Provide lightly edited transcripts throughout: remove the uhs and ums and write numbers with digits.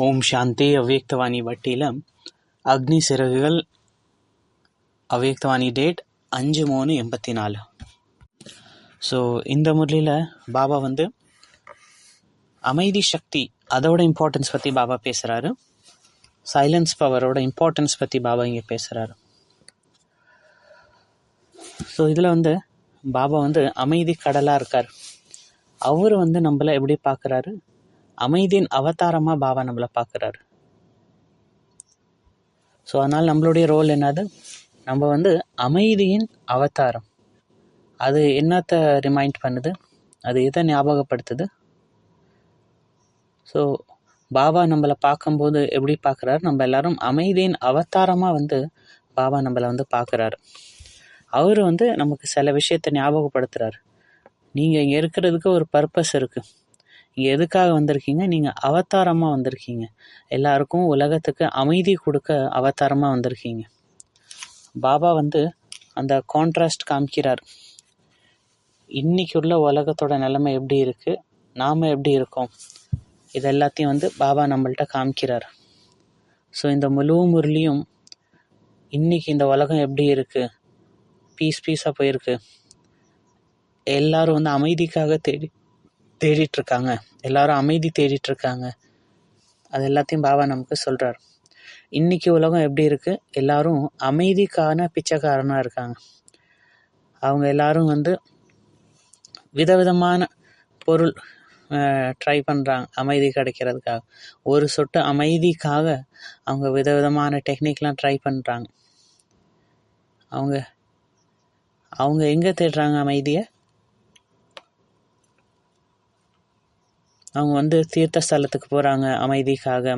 ஓம் சாந்தி. அவ்யக்தவாணி வட்டியில் Agni Siragugal அவ்யக்தவாணி date 5/3/84. So இந்த முறையில் பாபா அமைதி சக்தி அதோட இம்பார்ட்டன்ஸ் பற்றி பாபா பேசுகிறாரு. சைலன்ஸ் பவரோட இம்பார்ட்டன்ஸ் பற்றி பாபா இங்கே பேசுகிறாரு. ஸோ இதில் பாபா அமைதி கடலாக இருக்கார். அவர் நம்மளை எப்படி பார்க்குறாரு? அமைதியின் அவதாரமாக பாபா நம்மளை பார்க்குறாரு. ஸோ அதனால் நம்மளுடைய ரோல் என்னது? நம்ம அமைதியின் அவதாரம். அது என்னத்தை ரிமைண்ட் பண்ணுது? அது எதை ஞாபகப்படுத்துது? ஸோ பாபா நம்மளை பார்க்கும்போது எப்படி பார்க்குறாரு? நம்ம எல்லாரும் அமைதியின் அவதாரமாக பாபா நம்மளை பார்க்குறாரு. அவர் நமக்கு சில விஷயத்தை ஞாபகப்படுத்துகிறார். நீங்கள் இங்கே இருக்கிறதுக்கு ஒரு பர்பஸ் இருக்குது. இங்கே எதுக்காக வந்திருக்கீங்க? நீங்கள் அவதாரமாக வந்திருக்கீங்க. எல்லாருக்கும் உலகத்துக்கு அமைதி கொடுக்க அவதாரமாக வந்திருக்கீங்க. பாபா அந்த கான்ட்ராஸ்ட் காமிக்கிறார். இன்னைக்கு உள்ள உலகத்தோட நிலைமை எப்படி இருக்குது, நாம் எப்படி இருக்கோம், இது எல்லாத்தையும் பாபா நம்மள்கிட்ட காமிக்கிறார். ஸோ இந்த முழு முரளியும் இன்னைக்கு இந்த உலகம் எப்படி இருக்குது, பீஸாக போயிருக்கு. எல்லாரும் அமைதிக்காக தேடிட்டுருக்காங்க. எல்லாரும் அமைதி தேடிட்டுருக்காங்க. அது எல்லாத்தையும் பாபா நமக்கு சொல்கிறார். இன்றைக்கி உலகம் எப்படி இருக்குது? எல்லாரும் அமைதிக்கான பிச்சைக்காரனாக இருக்காங்க. அவங்க எல்லாரும் விதவிதமான பொருள் ட்ரை பண்ணுறாங்க அமைதி கிடைக்கிறதுக்காக. ஒரு சொட்டு அமைதிக்காக அவங்க விதவிதமான டெக்னிக்லாம் ட்ரை பண்ணுறாங்க. அவங்க எங்கே தேடுறாங்க அமைதியை? அவங்க தீர்த்த ஸ்தலத்துக்கு போகிறாங்க அமைதிக்காக.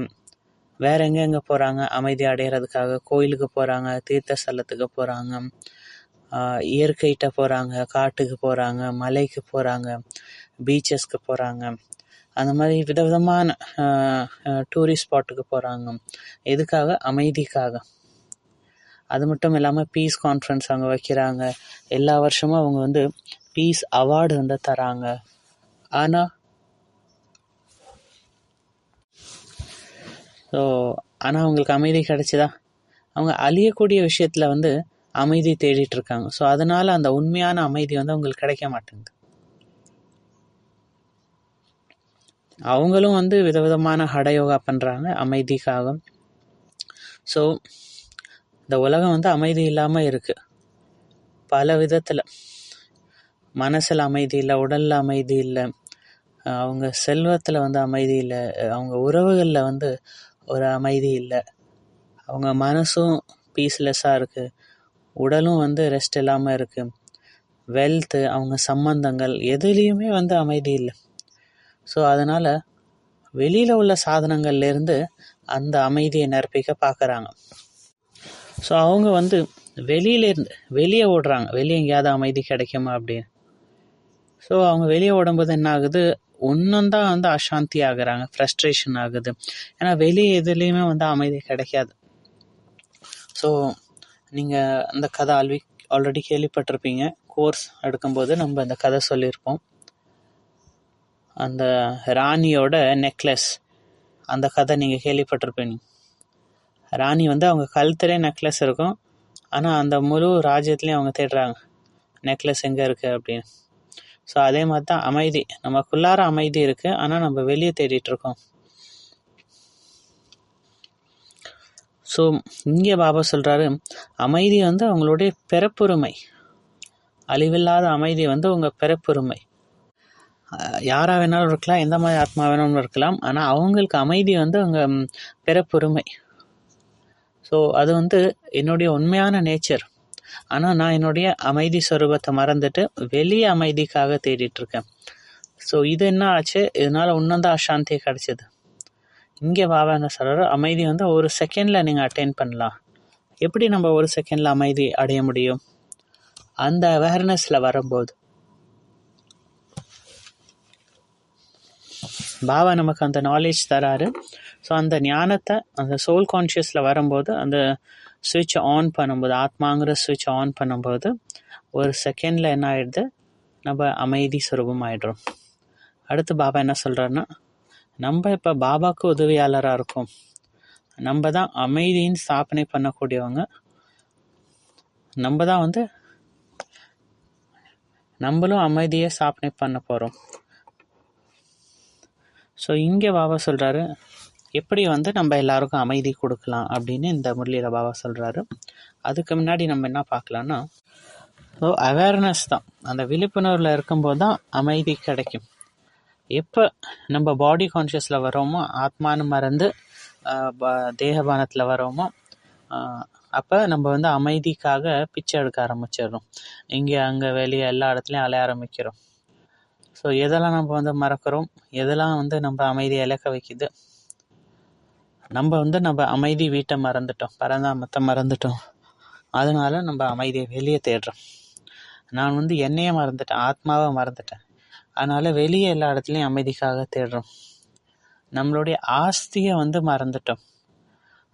வேற எங்கே போகிறாங்க அமைதி அடைகிறதுக்காக? கோயிலுக்கு போகிறாங்க, தீர்த்த ஸ்தலத்துக்கு போகிறாங்க, இயற்கைகிட்ட போகிறாங்க, காட்டுக்கு போகிறாங்க, மலைக்கு போகிறாங்க, பீச்சஸ்க்கு போகிறாங்க. அந்த மாதிரி விதவிதமான டூரிஸ்ட் ஸ்பாட்டுக்கு போகிறாங்க. எதுக்காக? அமைதிக்காக. அது மட்டும் இல்லாமல் பீஸ் கான்ஃபரன்ஸ் அவங்க வைக்கிறாங்க. எல்லா வருஷமும் அவங்க பீஸ் அவார்டு தராங்க. ஆனால் அவங்களுக்கு அமைதி கிடைச்சிதா? அவங்க அழியக்கூடிய விஷயத்தில் அமைதி தேடிட்டுருக்காங்க. ஸோ அதனால் அந்த உண்மையான அமைதி அவங்களுக்கு கிடைக்க மாட்டேங்குது. அவங்களும் விதவிதமான ஹடயோகா பண்ணுறாங்க அமைதிக்காக. ஸோ இந்த உலகம் அமைதி இல்லாமல் இருக்குது. பல விதத்தில் மனசில் அமைதி இல்லை, உடலில் அமைதி இல்லை, அவங்க செல்வத்தில் அமைதி இல்லை, அவங்க உறவுகளில் ஒரு அமைதி இல்லை, அவங்க மனசும் பீஸ்லெஸ்ஸாக இருக்குது, உடலும் ரெஸ்ட் இல்லாமல் இருக்குது, வெல்த்து, அவங்க சம்பந்தங்கள் எதுலேயுமே அமைதி இல்லை. ஸோ அதனால் வெளியில் உள்ள சாதனங்கள்லேருந்து அந்த அமைதியை நிரப்பிக்க பார்க்குறாங்க. ஸோ அவங்க வெளியே ஓடுறாங்க. வெளியே எங்கேயாவது அமைதி கிடைக்குமா அப்படின்னு. ஸோ அவங்க வெளியே ஓடும்போது என்ன ஆகுது? இன்னும் தான் அசாந்தி ஆகுறாங்க, ஃப்ரஸ்ட்ரேஷன் ஆகுது. ஏன்னா வெளியே எதுலேயுமே அமைதி கிடைக்காது. ஸோ நீங்கள் அந்த கதை ஆல்ரெடி கேள்விப்பட்டிருப்பீங்க. கோர்ஸ் எடுக்கும்போது நம்ம அந்த கதை சொல்லியிருப்போம். அந்த ராணியோட நெக்லஸ், அந்த கதை நீங்கள் கேள்விப்பட்டிருப்பீங்க. ராணி அவங்க கழுத்துலே நெக்லஸ் இருக்கும். ஆனால் அந்த முழு ராஜ்யத்துலேயும் அவங்க தேடுறாங்க நெக்லஸ் எங்கே இருக்குது அப்படின்னு. ஸோ அதே மாதிரி தான் அமைதி. நமக்குள்ளார அமைதி இருக்குது, ஆனால் நம்ம வெளியே தேடிட்டுருக்கோம். ஸோ இங்கே பாபா சொல்கிறாரு, அமைதி அவங்களுடைய பிறப்புரிமை. அழிவில்லாத அமைதி உங்கள் பிறப்புரிமை. யாராக வேணாலும் இருக்கலாம், எந்த மாதிரி ஆத்மா வேணாலும் இருக்கலாம். ஆனால் அவங்களுக்கு அமைதி அவங்க பிறப்புரிமை. ஸோ அது என்னுடைய உண்மையான நேச்சர். ஆனால் நான் என்னுடைய அமைதி ஸ்வரூபத்தை மறந்துட்டு வெளியே அமைதிக்காக தேடிட்டுருக்கேன். ஸோ இது என்ன ஆச்சு? இதனால் இன்னும் தான் அசாந்தியை கிடச்சிது. இங்கே பாபா என்ன சொல்கிறாரு? அமைதி ஒரு செகண்டில் நீங்கள் அட்டைன் பண்ணலாம். எப்படி நம்ம ஒரு செகண்டில் அமைதி அடைய முடியும்? அந்த அவேர்னஸில் வரும்போது பாபா நமக்கு அந்த நாலேஜ் தராரு. ஸோ அந்த ஞானத்தை அந்த சோல் கான்ஷியஸில் வரும்போது, அந்த ஸ்விட்சை ஆன் பண்ணும்போது, ஆத்மாங்கிற ஸ்விட்சை ஆன் பண்ணும்போது ஒரு செகண்டில் என்ன ஆகிடுது? நம்ம அமைதி சுரூபம் ஆகிடுறோம். அடுத்து பாபா என்ன சொல்கிறாருன்னா, நம்ம இப்போ பாபாவுக்கு உதவியாளராக இருக்கோம். நம்ம தான் அமைதியின் ஸ்தாபனை பண்ணக்கூடியவங்க. நம்ம தான் வந்து நம்மளும் அமைதியை ஸ்தாபனை பண்ண போகிறோம். ஸோ இங்கே பாபா சொல்கிறாரு, எப்படி வந்து நம்ம எல்லாருக்கும் அமைதி கொடுக்கலாம் அப்படின்னு இந்த முரளியில் பாபா சொல்கிறாரு. அதுக்கு முன்னாடி நம்ம என்ன பார்க்கலான்னா, ஸோ அவேர்னஸ் தான், அந்த விழிப்புணர்வில் இருக்கும்போது தான் அமைதி கிடைக்கும். எப்போ நம்ம பாடி கான்ஷியஸில் வரோமோ, ஆத்மானு மறந்து தேகபானத்தில் வரோமோ, அப்போ நம்ம வந்து அமைதிக்காக பிச்சை எடுக்க ஆரம்பிச்சிடுறோம். இங்கே அங்கே வெளியே எல்லா இடத்துலையும் அலைய ஆரம்பிக்கிறோம். ஸோ எதெல்லாம் நம்ம வந்து மறக்கிறோம், எதெல்லாம் வந்து நம்ம அமைதியை இழக்க வைக்குது, நம்ம அமைதி வீட்டை மறந்துட்டோம், பரந்தாமத்தை மறந்துட்டோம். அதனால நம்ம அமைதியை வெளியே தேடுறோம். நான் வந்து என்னையே மறந்துட்டேன், ஆத்மாவை மறந்துட்டேன், அதனால் வெளியே எல்லா இடத்துலையும் அமைதிக்காக தேடுறோம். நம்மளுடைய ஆஸ்தியை வந்து மறந்துட்டோம்.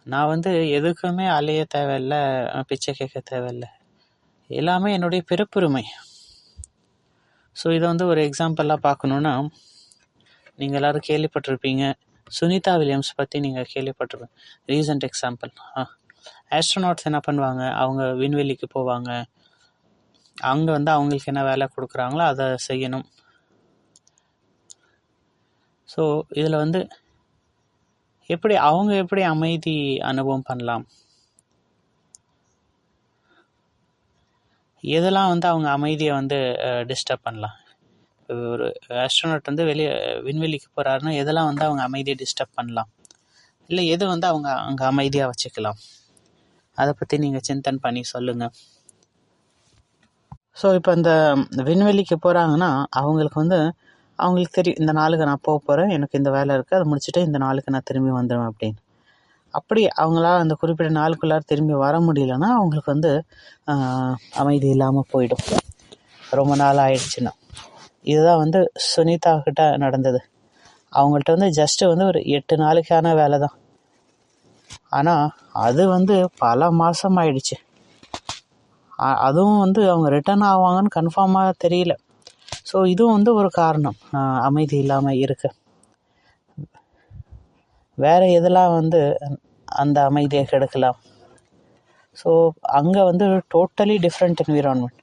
நான் வந்து எதுக்குமே அலைய தேவையில்லை, பிச்சை கேட்க தேவையில்லை, எல்லாமே என்னுடைய பிறப்புரிமை. ஸோ இதை வந்து ஒரு எக்ஸாம்பிளாக பார்க்கணுன்னா, நீங்கள் எல்லோரும் கேள்விப்பட்டிருப்பீங்க, சுனிதா வில்லியம்ஸ் பற்றி நீங்கள் கேள்விப்பட்டிருப்பீங்க. Recent example. ஆஸ்ட்ரோநாட்ஸ் என்ன பண்ணுவாங்க, அவங்க விண்வெளிக்கு போவாங்க, அங்கே வந்து அவங்களுக்கு என்ன வேலை கொடுக்குறாங்களோ அதை செய்யணும். ஸோ இதில் வந்து அவங்க எப்படி அமைதி அனுபவம் பண்ணலாம், எதெல்லாம் வந்து அவங்க அமைதியை வந்து டிஸ்டர்ப் பண்ணலாம். ஒரு ஆஸ்ட்ரோநாட் வந்து விண்வெளிக்கு போகிறாருன்னா எதெல்லாம் வந்து அவங்க அமைதியை டிஸ்டர்ப் பண்ணலாம், இல்லை எது வந்து அவங்க அங்கே அமைதியாக வச்சுக்கலாம், அதை பற்றி நீங்கள் சிந்தனை பண்ணி சொல்லுங்கள். ஸோ இப்போ இந்த விண்வெளிக்கு போகிறாங்கன்னா அவங்களுக்கு தெரியும், இந்த நாளுக்கு நான் போக போகிறேன், எனக்கு இந்த வேலை இருக்குது, அதை முடிச்சுட்டு இந்த நாளுக்கு நான் திரும்பி வந்துடுவேன் அப்படின்னு. அப்படி அவங்களால அந்த குறிப்பிட்ட நாளுக்குள்ளார திரும்பி வர முடியலன்னா அவங்களுக்கு வந்து அமைதி இல்லாமல் போயிடும், ரொம்ப நாள் ஆயிடுச்சுன்னா. இதுதான் வந்து சுனிதா கிட்ட நடந்தது. அவங்கள்ட்ட வந்து ஜஸ்ட்டு வந்து ஒரு 8 நாளுக்கான வேலை தான், ஆனால் அது வந்து பல மாதம் ஆயிடுச்சு. அதுவும் வந்து அவங்க ரிட்டர்ன் ஆவாங்கன்னு கன்ஃபார்மாக தெரியல. ஸோ இதுவும் வந்து ஒரு காரணம் அமைதி இல்லாமல் இருக்கு. வேறு எதெல்லாம் வந்து அந்த அமைதியை கெடுக்கலாம். ஸோ அங்கே வந்து டோட்டலி டிஃப்ரெண்ட் என்விரான்மெண்ட்.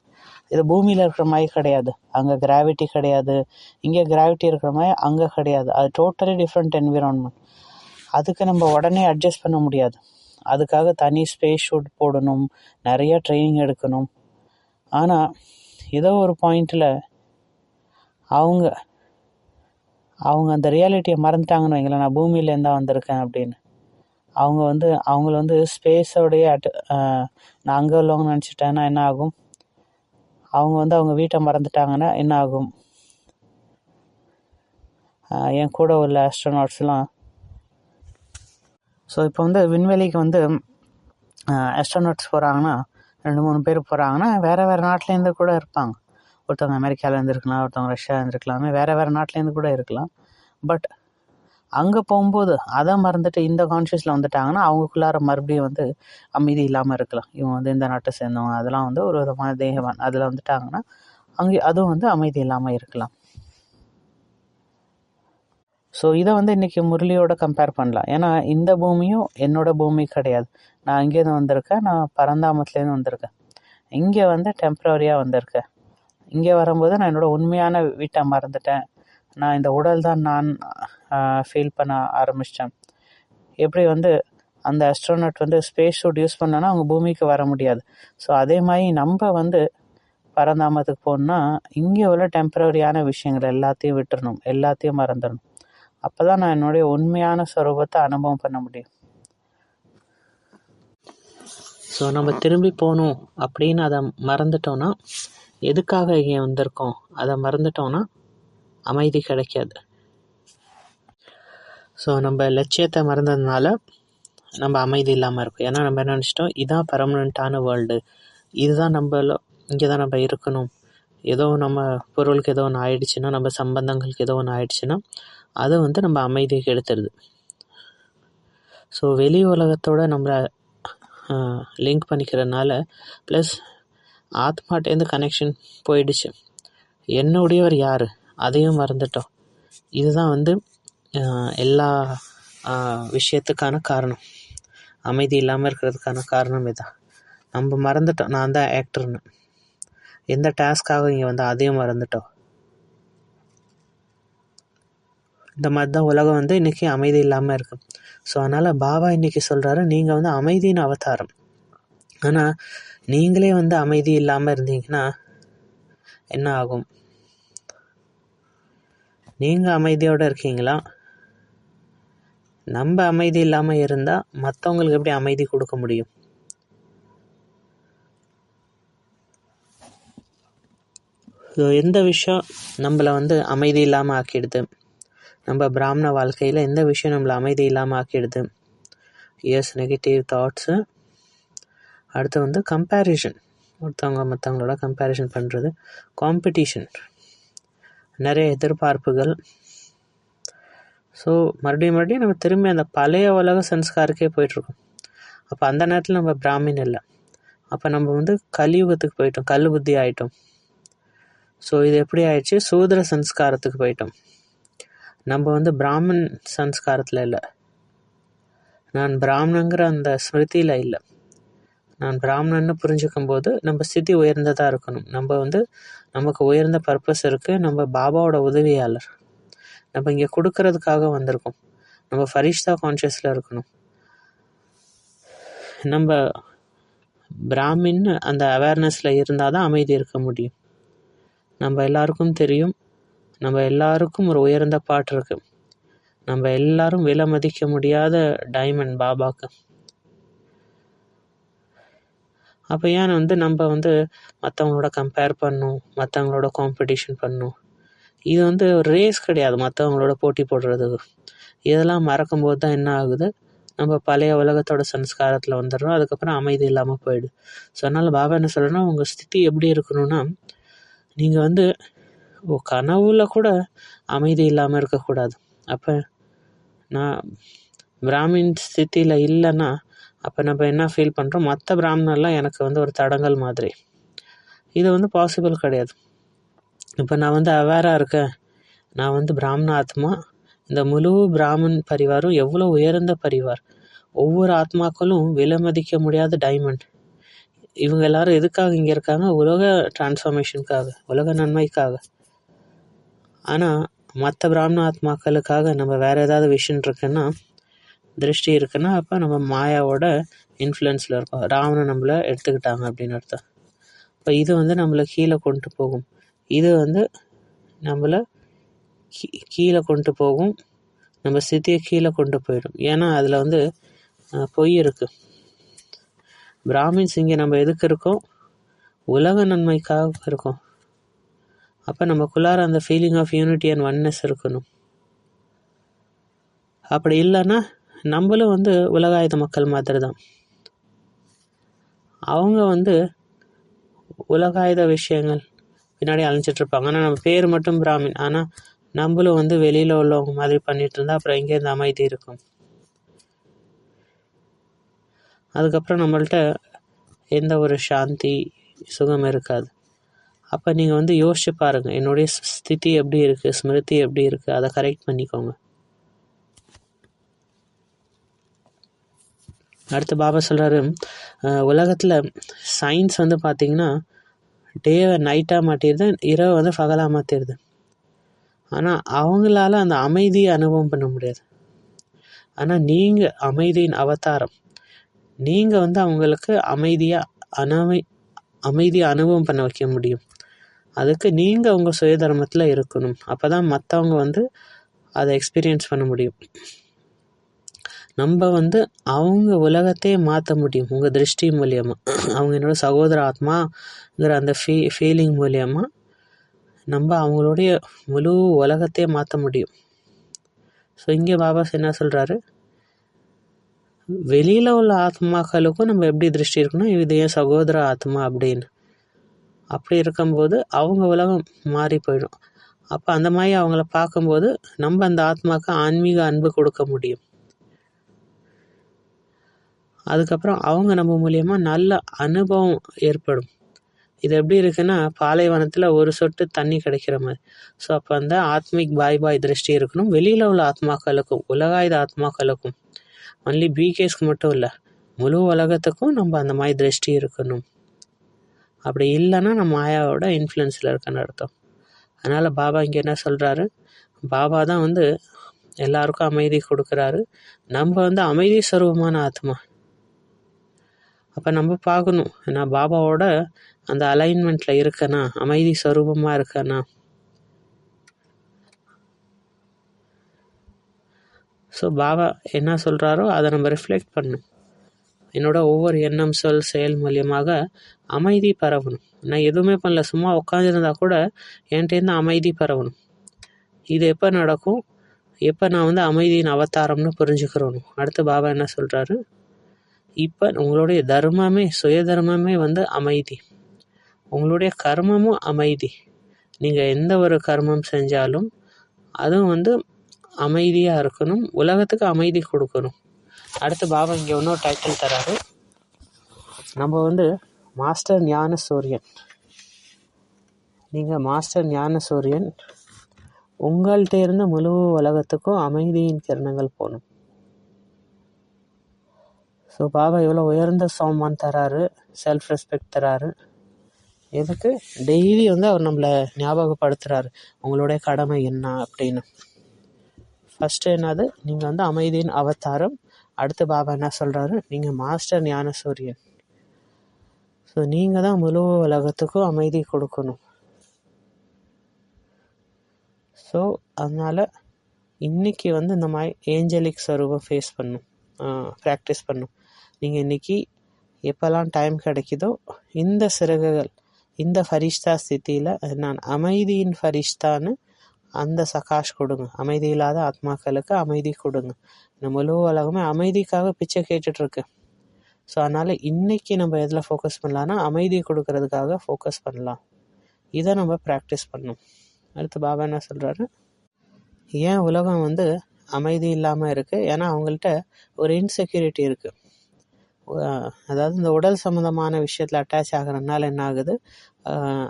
இது பூமியில் இருக்கிற மாதிரி கிடையாது, அங்கே கிராவிட்டி கிடையாது, இங்கே கிராவிட்டி இருக்கிற மாதிரி அங்கே கிடையாது. அது டோட்டலி டிஃப்ரெண்ட் என்விரான்மெண்ட். அதுக்கு நம்ம உடனே அட்ஜஸ்ட் பண்ண முடியாது. அதுக்காக தனி ஸ்பேஸ் ஷூட் போடணும், நிறைய ட்ரைனிங் எடுக்கணும். ஆனால் ஏதோ ஒரு பாயிண்டில் அவங்க அந்த ரியாலிட்டியை மறந்துட்டாங்கன்னு வைங்களேன், நான் பூமியிலேருந்து தான் வந்திருக்கேன் அப்படின்னு. அவங்கள வந்து ஸ்பேஸோடைய நான் அங்கே உள்ளவங்க நினச்சிட்டேன்னா என்ன ஆகும், அவங்க வந்து அவங்க வீட்டை மறந்துட்டாங்கன்னா என்ன ஆகும். என் கூட உள்ள ஆஸ்ட்ரோநாட்ஸ்லாம் ஸோ இப்போ வந்து விண்வெளிக்கு வந்து ஆஸ்ட்ரோநாட்ஸ் போகிறாங்கன்னா 2-3 பேர் போகிறாங்கன்னா வேறு நாட்டிலேருந்து கூட இருப்பாங்க. ஒருத்தவங்க அமெரிக்காவிலேருந்து இருக்கலாம், ஒருத்தவங்க ரஷ்யாவிலேருந்து இருக்கலாமே, வேறு நாட்டிலேருந்து கூட இருக்கலாம். பட் அங்கே போகும்போது அதை மறந்துட்டு இந்த கான்ஷியஸில் வந்துட்டாங்கன்னா அவங்களுக்குள்ளார மறுபடியும் வந்து அமைதி இல்லாமல் இருக்கலாம். இவங்க வந்து இந்த நாட்டை சேர்ந்தவங்க, அதெல்லாம் வந்து ஒரு விதமான தேகவான் அதில் வந்துட்டாங்கன்னா அங்கே அதுவும் வந்து அமைதி இல்லாமல் இருக்கலாம். ஸோ இதை வந்து இன்றைக்கி முரளியோட கம்பேர் பண்ணலாம். ஏன்னா இந்த பூமியும் என்னோடய பூமி கிடையாது. நான் இங்கேருந்து வந்திருக்கேன், நான் பரந்தாமத்துலேருந்து வந்திருக்கேன். இங்கே வந்து டெம்ப்ரவரியாக வந்திருக்கேன். இங்கே வரும்போது நான் என்னோடய உண்மையான வீட்டை மறந்துட்டேன். நான் இந்த உடல் தான் நான் ஃபீல் பண்ண ஆரம்பிச்சிட்டேன். எப்படி வந்து அந்த ஆஸ்ட்ரோநாட் வந்து ஸ்பேஸ் ஷூட் யூஸ் பண்ணோன்னா அவங்க பூமிக்கு வர முடியாது. ஸோ அதே மாதிரி நம்ம வந்து பரந்தாமத்துக்கு போகணுன்னா இங்கே உள்ள டெம்பரரியான விஷயங்கள் எல்லாத்தையும் விட்டுறணும், எல்லாத்தையும் மறந்துடணும். அப்போ தான் நான் என்னுடைய உண்மையான ஸ்வரூபத்தை அனுபவம் பண்ண முடியும். ஸோ நம்ம திரும்பி போகணும் அப்படின்னு அதை மறந்துட்டோன்னா, எதுக்காக இங்கே வந்திருக்கோம் அதை மறந்துட்டோன்னா அமைதி கிடைக்காது. ஸோ நம்ம லட்சியத்தை மறந்ததுனால நம்ம அமைதி இல்லாமல் இருக்கும். ஏன்னா நம்ம என்ன நினச்சிட்டோம், இதுதான் பெர்மனண்ட்டான வேர்ல்டு, இதுதான் இங்கே தான் நம்ம இருக்கணும். ஏதோ நம்ம பொருளுக்கு ஏதோ ஒன்று ஆயிடுச்சுன்னா, நம்ம சம்பந்தங்களுக்கு ஏதோ ஒன்று ஆயிடுச்சுன்னா அதை வந்து நம்ம அமைதியை கெடுத்துருது. ஸோ வெளி உலகத்தோடு நம்மளை லிங்க் பண்ணிக்கிறதுனால ப்ளஸ் ஆத்மாட்டேருந்து கனெக்ஷன் போயிடுச்சு. என்னுடையவர் யார் அதையும் மறந்துட்டோம். இதுதான் வந்து எல்லா விஷயத்துக்கான காரணம், அமைதி இல்லாமல் இருக்கிறதுக்கான காரணம் இதான். நம்ம மறந்துட்டோம் நான் தான் ஆக்டர்னு. எந்த டாஸ்க்காக இங்கே வந்து அதையும் மறந்துட்டோம். இந்த மாதிரி தான் உலகம் வந்து இன்றைக்கி அமைதி இல்லாமல் இருக்கு. ஸோ அதனால் பாபா இன்றைக்கி சொல்கிறாரு, நீங்கள் வந்து அமைதியின் அவதாரம். ஆனால் நீங்களே வந்து அமைதி இல்லாமல் இருந்தீங்கன்னா என்ன ஆகும்? நீங்கள் அமைதியோடு இருக்கீங்களா? நம்ம அமைதி இல்லாமல் இருந்தால் மற்றவங்களுக்கு எப்படி அமைதி கொடுக்க முடியும்? ஸோ எந்த விஷயம் நம்மளை வந்து அமைதி இல்லாமல் ஆக்கிடுது? நம்ம பிராமண வாழ்க்கையில் எந்த விஷயம் நம்மளை அமைதி இல்லாமல் ஆக்கிடுது? Negative thoughts. அடுத்து வந்து கம்பேரிஷன், மற்றவங்களோட கம்பேரிஷன் பண்ணுறது, காம்படிஷன், நிறைய எதிர்பார்ப்புகள். ஸோ மறுபடியும் நம்ம திரும்பி அந்த பழைய உலக சன்ஸ்காருக்கே போயிட்டுருக்கோம். அப்போ அந்த நேரத்தில் நம்ம பிராமின் இல்லை, அப்போ நம்ம வந்து கலியுகத்துக்கு போயிட்டோம், கல் புத்தி ஆகிட்டோம். ஸோ இது எப்படி ஆயிடுச்சு? சூத்திர சன்ஸ்காரத்துக்கு போயிட்டோம். நம்ம வந்து பிராமன் சன்ஸ்காரத்தில் இல்லை, நான் பிராமணங்கிற அந்த ஸ்மிருதியில் இல்லை. நான் பிராமணன்னு புரிஞ்சுக்கும் போது நம்ம ஸ்திதி உயர்ந்ததாக இருக்கணும். நம்ம வந்து நமக்கு உயர்ந்த பர்பஸ் இருக்குது, நம்ம பாபாவோட உதவியாளர், நம்ம இங்கே கொடுக்கறதுக்காக வந்திருக்கோம். நம்ம ஃபரிஷ்தா கான்ஷியஸில் இருக்கணும். நம்ம பிராமின் அந்த அவேர்னஸில் இருந்தால் தான் அமைதி இருக்க முடியும். நம்ம எல்லாருக்கும் தெரியும், நம்ம எல்லாருக்கும் ஒரு உயர்ந்த பாட்டு இருக்குது. நம்ம எல்லாரும் விலை மதிக்க முடியாத டைமண்ட் பாபாவுக்கு. அப்போ ஏன் வந்து நம்ம வந்து மற்றவங்களோட கம்பேர் பண்ணணும், மற்றவங்களோட காம்படிஷன் பண்ணணும்? இது வந்து ஒரு ரேஸ் கிடையாது, மற்றவங்களோட போட்டி போடுறது. இதெல்லாம் மறக்கும்போது தான் என்ன ஆகுது? நம்ம பழைய உலகத்தோட சன்ஸ்காரத்தில் வந்துடுறோம். அதுக்கப்புறம் அமைதி இல்லாமல் போயிடுது. ஸோ அதனால் பாபா என்ன சொல்கிறேன்னா, உங்கள் ஸ்திதி எப்படி இருக்கணும்னா, நீங்கள் வந்து கனவுல கூட அமைதி இல்லாமல் இருக்கக்கூடாது. அப்போ நான் பிராமின் ஸ்திதியில் இல்லைன்னா அப்போ நம்ம என்ன ஃபீல் பண்ணுறோம்? மற்ற பிராமணர்லாம் எனக்கு வந்து ஒரு தடங்கல் மாதிரி. இது வந்து பாசிபிள் கிடையாது. இப்போ நான் வந்து அவேராக இருக்கேன், நான் வந்து பிராமண ஆத்மா, இந்த முழு பிராமன் பரிவாரும் எவ்வளோ உயர்ந்த பரிவார், ஒவ்வொரு ஆத்மாக்களும் விலை மதிக்க முடியாத டைமண்ட். இவங்க எல்லாரும் எதுக்காக இங்கே இருக்காங்க? உலக டிரான்ஸ்ஃபார்மேஷனுக்காக, உலக நன்மைக்காக. ஆனால் மற்ற பிராமண ஆத்மாக்களுக்காக நம்ம வேறு ஏதாவது விஷயம் இருக்குன்னா, திருஷ்டி இருக்குன்னா, அப்போ நம்ம மாயாவோட இன்ஃப்ளூயன்ஸில் இருக்கோம். ராவணன் நம்மளை எடுத்துக்கிட்டாங்க அப்படின்னு அர்த்தம். இப்போ இது வந்து நம்மளை கீழே கொண்டு போகும். இது வந்து நம்மளை கீழே கொண்டு போகும், நம்ம ஸ்திதியை கீழே கொண்டு போயிடும். ஏன்னா அதில் வந்து பொய் இருக்குது. பிராமின்ஸ் இங்கே நம்ம எதுக்கு இருக்கோம்? உலக நன்மைக்காக இருக்கோம். அப்போ நமக்குள்ளார அந்த feeling of unity and oneness இருக்கணும். அப்படி இல்லைன்னா நம்மளும் வந்து உலகாயுத மக்கள் மாதிரி தான். அவங்க வந்து உலகாயுத விஷயங்கள் பின்னாடி அலைஞ்சிட்ருப்பாங்க. ஆனால் நம்ம பேர் மட்டும் பிராமின், ஆனால் நம்மளும் வந்து வெளியில் உள்ளவங்க மாதிரி பண்ணிகிட்டு இருந்தால் அப்புறம் எங்கேருந்து அமைதி இருக்கும்? அதுக்கப்புறம் நம்மள்ட்ட எந்த ஒரு சாந்தி சுகம் இருக்காது. அப்போ நீங்கள் வந்து யோசிச்சு பாருங்கள், என்னுடைய ஸ்திதி எப்படி இருக்குது, ஸ்மிருதி எப்படி இருக்குது, அதை கரெக்ட் பண்ணிக்கோங்க. அடுத்து பாபா சொல்கிறாரு, உலகத்தில் சயின்ஸ் வந்து பார்த்திங்கன்னா டேவை நைட்டாக மாற்றிடுது, இரவை வந்து பகலாக மாற்றிடுது. ஆனால் அவங்களால அந்த அமைதியை அனுபவம் பண்ண முடியாது. ஆனால் நீங்கள் அமைதியின் அவதாரம், நீங்கள் வந்து அவங்களுக்கு அமைதியை அனுபவம் பண்ண வைக்க முடியும். அதுக்கு நீங்கள் உங்கள் சுயதர்மத்தில் இருக்கணும். அப்போ தான் மற்றவங்க வந்து அதை எக்ஸ்பீரியன்ஸ் பண்ண முடியும். நம்ம வந்து அவங்க உலகத்தையே மாற்ற முடியும் உங்கள் திருஷ்டி மூலியமாக. அவங்க என்னோட சகோதர ஆத்மாங்கிற அந்த ஃபீலிங் மூலியமாக நம்ம அவங்களுடைய முழு உலகத்தையே மாற்ற முடியும். ஸோ இங்கே பாபா என்ன சொல்கிறாரு, வெளியில் உள்ள ஆத்மாக்களுக்கும் நம்ம எப்படி திருஷ்டி இருக்கணும், இது ஏன் சகோதர ஆத்மா அப்படின்னு. அப்படி இருக்கும்போது அவங்க உலகம் மாறி போயிடும். அப்போ அந்த மாதிரி அவங்கள பார்க்கும்போது நம்ம அந்த ஆத்மாவுக்கு ஆன்மீக அன்பு கொடுக்க முடியும். அதுக்கப்புறம் அவங்க நம்ம மூலியமாக நல்ல அனுபவம் ஏற்படும். இது எப்படி இருக்குன்னா, பாலைவனத்தில் ஒரு சொட்டு தண்ணி கிடைக்கிற மாதிரி. ஸோ அப்போ அந்த ஆத்மிக் பாய் திருஷ்டி இருக்கணும் வெளியில் உள்ள ஆத்மாக்களுக்கும், உலகாயுத ஆத்மாக்களுக்கும், ஒன்லி பிகேஸ்க்கு மட்டும் இல்லை, முழு உலகத்துக்கும் நம்ம அந்த மாதிரி திருஷ்டி இருக்கணும். அப்படி இல்லைன்னா நம்ம மாயாவோட இன்ஃப்ளூயன்ஸில் இருக்கன்னு அர்த்தம். அதனால் பாபா இங்கே என்ன சொல்கிறாரு, பாபா தான் வந்து எல்லாருக்கும் அமைதி கொடுக்குறாரு. நம்ம வந்து அமைதி ஸ்வரூபமான ஆத்மா. அப்போ நம்ம பார்க்கணும், நான் பாபாவோட அந்த அலைன்மெண்ட்டில் இருக்கேனா, அமைதி ஸ்வரூபமாக இருக்கேனா. ஸோ பாபா என்ன சொல்கிறாரோ அதை நம்ம ரிஃப்ளெக்ட் பண்ணணும். என்னோட ஒவ்வொரு எண்ணம், சொல், செயல் மூலியமாக அமைதி பரவணும். நான் எதுவுமே பண்ணல, சும்மா உட்காந்துருந்தா கூட என்கிட்டேருந்து அமைதி பரவணும். இது எப்போ நடக்கும், எப்போ நான் வந்து அமைதியின் அவதாரம்னு புரிஞ்சுக்கிறோம். அடுத்து பாபா என்ன சொல்கிறாரு, இப்போ உங்களுடைய தர்மமே, சுய தர்மமே வந்து அமைதி, உங்களுடைய கர்மமும் அமைதி. நீங்கள் எந்த ஒரு கர்மம் செஞ்சாலும் அதுவும் வந்து அமைதியாக இருக்கணும், உலகத்துக்கு அமைதி கொடுக்கணும். அடுத்து பாபா இங்கே இன்னொரு டைட்டில் தராரு, நம்ம வந்து மாஸ்டர் ஞான சூரியன். நீங்கள் மாஸ்டர் ஞான சூரியன், உங்கள்கிட்ட இருந்து முழு உலகத்துக்கும் அமைதியின் கிரணங்கள் போகணும். ஸோ பாபா எவ்வளோ உயர்ந்த சௌமான் தராரு, செல்ஃப் ரெஸ்பெக்ட் தராரு. எதுக்கு? டெய்லி வந்து அவர் நம்மளை ஞாபகப்படுத்துகிறாரு உங்களுடைய கடமை என்ன அப்படின்னு. ஃபஸ்ட்டு என்னது, நீங்கள் வந்து அமைதியின் அவதாரம். அடுத்து பாபா என்ன சொல்கிறாரு, நீங்கள் மாஸ்டர் ஞான சூரியன். ஸோ நீங்கள் தான் முழு உலகத்துக்கும் அமைதி கொடுக்கணும். ஸோ அதனால் இன்றைக்கி வந்து இந்த மாதிரி ஏஞ்சலிக் ஸ்வரூபம் ப்ராக்டிஸ் பண்ணும். நீங்கள் இன்றைக்கி எப்போல்லாம் டைம் கிடைக்குதோ இந்த சிறகுகள், இந்த ஃபரிஷ்தா ஸ்தித்தியில் நான் அமைதியின் ஃபரிஷ்தான்னு அந்த சகாஷ் கொடுங்க. அமைதி இல்லாத ஆத்மாக்களுக்கு அமைதி கொடுங்க. இந்த முழு உலகமே அமைதிக்காக பிச்சை கேட்டுட்ருக்கு. ஸோ அதனால் இன்றைக்கி நம்ம எதில் ஃபோக்கஸ் பண்ணலான்னா அமைதி கொடுக்கறதுக்காக ஃபோக்கஸ் பண்ணலாம். இதை நம்ம ப்ராக்டிஸ் பண்ணணும். அடுத்து பாபா என்ன சொல்கிறாரு, ஏன் உலகம் வந்து அமைதி இல்லாமல் இருக்குது, ஏன்னா அவங்கள்ட்ட ஒரு இன்செக்யூரிட்டி இருக்குது. அதாவது இந்த உடல் சம்மந்தமான விஷயத்தில் அட்டாச் ஆகிறதுனால என்ன ஆகுது,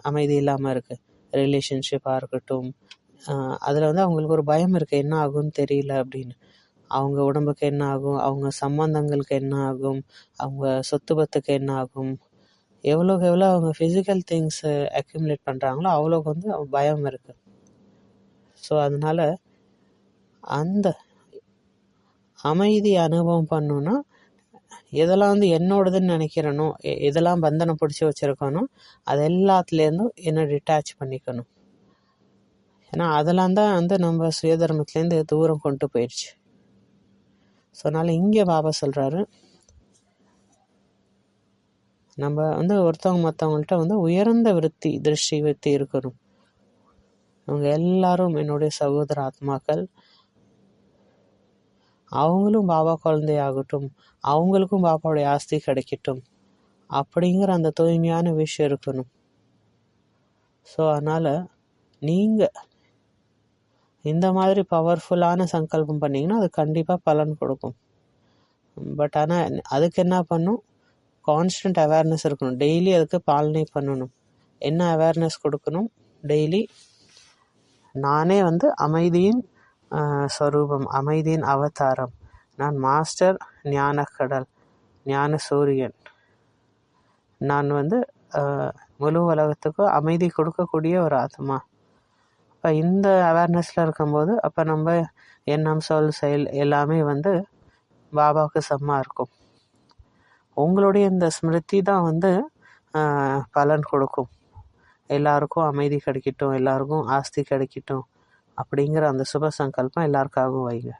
அமைதி இல்லாமல் இருக்குது. ரிலேஷன்ஷிப்பாக இருக்கட்டும், அதில் வந்து அவங்களுக்கு ஒரு பயம் இருக்குது, என்ன ஆகும்னு தெரியல அப்படின்னு. அவங்க உடம்புக்கு என்ன ஆகும், அவங்க சம்பந்தங்களுக்கு என்ன ஆகும், அவங்க சொத்து பத்துக்கு என்ன ஆகும், எவ்வளோக்கு எவ்வளோ அவங்க ஃபிசிக்கல் திங்ஸ் அக்யூமுலேட் பண்ணுறாங்களோ அவ்வளோக்கு வந்து பயம் இருக்குது. ஸோ அதனால் அந்த அமைதி அனுபவம் பண்ணோன்னா, எதெல்லாம் வந்து என்னோடதுன்னு நினைக்கிறனோ, எதெல்லாம் பந்தனை பிடிச்சி வச்சுருக்கணும், அது எல்லாத்துலேருந்தும் என்னை டிட்டாச் பண்ணிக்கணும். ஏன்னா அதெல்லாம் தான் வந்து நம்ம சுயதர்மத்துலேருந்து தூரம் கொண்டு போயிடுச்சு. ஸோ அதனால் இங்கே பாபா சொல்கிறாரு, நம்ம வந்து ஒருத்தவங்க மற்றவங்கள்ட்ட வந்து உயர்ந்த திருஷ்டி விருத்தி இருக்கணும். அவங்க எல்லாரும் என்னுடைய சகோதர ஆத்மாக்கள், அவங்களும் பாபா குழந்தையாகட்டும், அவங்களுக்கும் பாபாவுடைய ஆஸ்தி கிடைக்கட்டும் அப்படிங்கிற அந்த தூய்மையான விஷயம் இருக்கணும். ஸோ அதனால் நீங்கள் இந்த மாதிரி பவர்ஃபுல்லான சங்கல்பம் பண்ணிங்கன்னா அது கண்டிப்பாக பலன் கொடுக்கும். பட் ஆனால் அதுக்கு என்ன பண்ணும், கான்ஸ்டன்ட் அவேர்னஸ் இருக்கணும். டெய்லி அதுக்கு பாலனை பண்ணணும். என்ன அவேர்னஸ் கொடுக்கணும், டெய்லி நானே வந்து அமைதியின் ஸ்வரூபம், அமைதியின் அவதாரம், நான் மாஸ்டர் ஞான கடல், ஞான சூரியன், நான் வந்து முழு உலகத்துக்கும் அமைதி கொடுக்கக்கூடிய ஒரு ஆத்மா. இப்போ இந்த அவேர்னஸில் இருக்கும்போது அப்போ நம்ம எண்ணம், சொல், செயல் எல்லாமே வந்து பாபாவுக்கு சமமாக இருக்கும். உங்களுடைய இந்த ஸ்மிருதி தான் வந்து பலன் கொடுக்கும். எல்லாருக்கும் அமைதி கிடைக்கட்டும், எல்லாருக்கும் ஆஸ்தி கிடைக்கட்டும் அப்படிங்கிற அந்த சுப சங்கல்பம் எல்லாருக்காகவும் வைங்க.